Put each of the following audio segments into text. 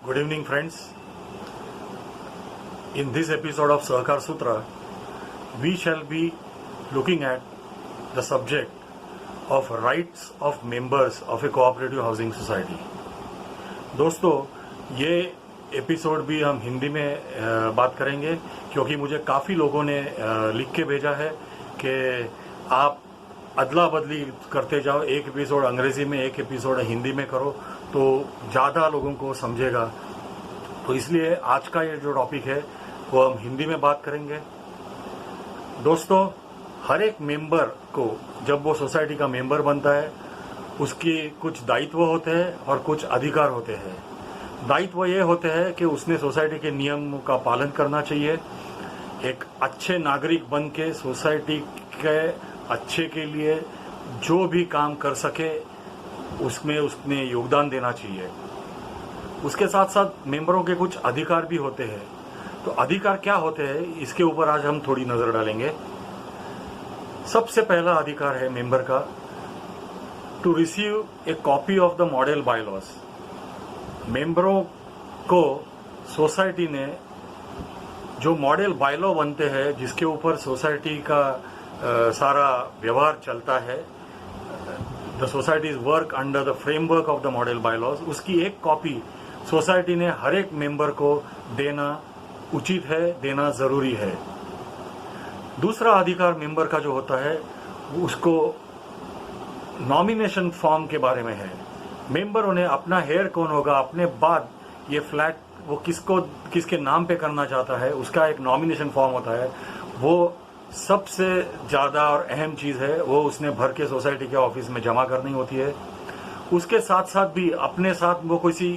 Good evening, friends. In this episode of Sahakar Sutra, we shall be looking at the subject of rights of members of a cooperative housing society. दोस्तों, ये episode भी हम हिंदी में बात करेंगे क्योंकि मुझे काफ़ी लोगों ने लिख के भेजा है कि आप अदला बदली करते जाओ, एक एपिसोड अंग्रेजी में एक एपिसोड हिंदी में करो तो ज़्यादा लोगों को समझेगा। तो इसलिए आज का ये जो टॉपिक है वो हम हिंदी में बात करेंगे। दोस्तों, हर एक मेंबर को जब वो सोसाइटी का मेंबर बनता है उसकी कुछ दायित्व होते हैं और कुछ अधिकार होते हैं। दायित्व ये होते हैं कि उसने सोसाइटी के नियमों का पालन करना चाहिए, एक अच्छे नागरिक बन के सोसाइटी के अच्छे के लिए जो भी काम कर सके उसमें उसने योगदान देना चाहिए। उसके साथ साथ मेंबरों के कुछ अधिकार भी होते हैं। तो अधिकार क्या होते हैं इसके ऊपर आज हम थोड़ी नजर डालेंगे। सबसे पहला अधिकार है मेंबर का to receive a copy of the model bylaws. मेंबरों को सोसाइटी ने जो मॉडल बायलॉ बनते हैं जिसके ऊपर सोसाइटी का सारा व्यवहार चलता है, the societies work under the framework of the model bylaws, उसकी एक कॉपी सोसाइटी ने हर एक मेंबर को देना उचित है, देना जरूरी है। दूसरा अधिकार मेंबर का जो होता है उसको नॉमिनेशन फॉर्म के बारे में है। मेंबरों ने अपना हेयर कौन होगा, अपने बाद ये फ्लैट वो किसके नाम पे करना चाहता है, उसका एक नॉमिनेशन फॉर्म होता है। वो सबसे ज्यादा और अहम चीज है, वो उसने भर के सोसाइटी के ऑफिस में जमा करनी होती है। उसके साथ साथ भी अपने साथ वो किसी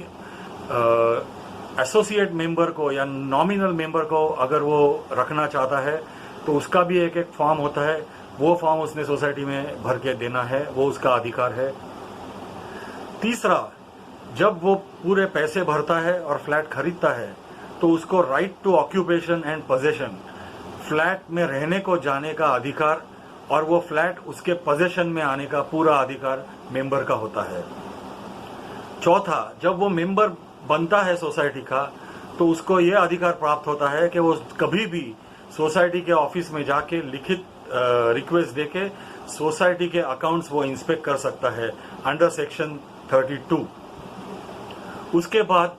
एसोसिएट मेंबर को या नॉमिनल मेंबर को अगर वो रखना चाहता है तो उसका भी एक एक फॉर्म होता है। वो फॉर्म उसने सोसाइटी में भर के देना है, वो उसका अधिकार है। तीसरा, जब वो पूरे पैसे भरता है और फ्लैट खरीदता है तो उसको right to occupation and possession, flat में रहने को जाने का अधिकार और वो फ्लैट उसके पोजेशन में आने का पूरा अधिकार मेंबर का होता है। चौथा, जब वो मेंबर बनता है सोसाइटी का तो उसको ये अधिकार प्राप्त होता है कि वो कभी भी सोसाइटी के ऑफिस में जाके लिखित रिक्वेस्ट देके सोसाइटी के अकाउंट्स वो इंस्पेक्ट कर सकता है अंडर सेक्शन 32। उसके बाद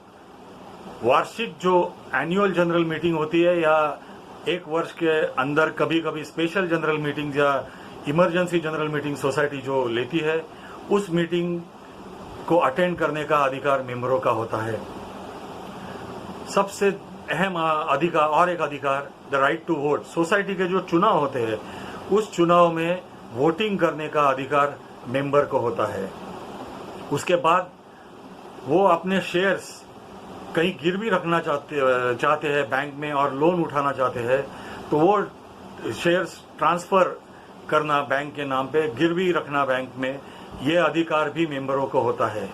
वार्षिक जो एनुअल जनरल मीटिंग होती है या एक वर्ष के अंदर कभी कभी स्पेशल जनरल मीटिंग या इमरजेंसी जनरल मीटिंग सोसाइटी जो लेती है, उस मीटिंग को अटेंड करने का अधिकार मेंबरों का होता है। सबसे अहम अधिकार और एक अधिकार the right to vote. Society के जो चुनाव होते हैं उस चुनाव में वोटिंग करने का अधिकार मेंबर को होता है। उसके बाद वो अपने शेयर्स कहीं गिरवी रखना चाहते हैं बैंक में और लोन उठाना चाहते हैं तो वो शेयर्स ट्रांसफर करना बैंक के नाम पे, गिरवी रखना बैंक में, ये अधिकार भी मेंबरों को होता है।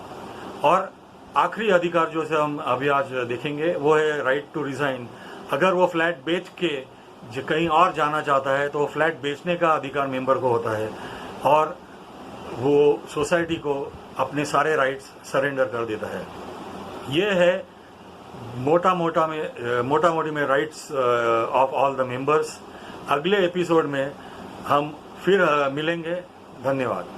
और आखिरी अधिकार जो से हम अभी आज देखेंगे वो है राइट टू रिजाइन। अगर वो फ्लैट बेच के कहीं और जाना चाहता है तो वो फ्लैट बेचने का अधिकार मेंबर को होता है और वो सोसाइटी को अपने सारे राइट्स सरेंडर कर देता है। ये है मोटा मोटी में rights of all the members. अगले एपिसोड में हम फिर मिलेंगे। धन्यवाद।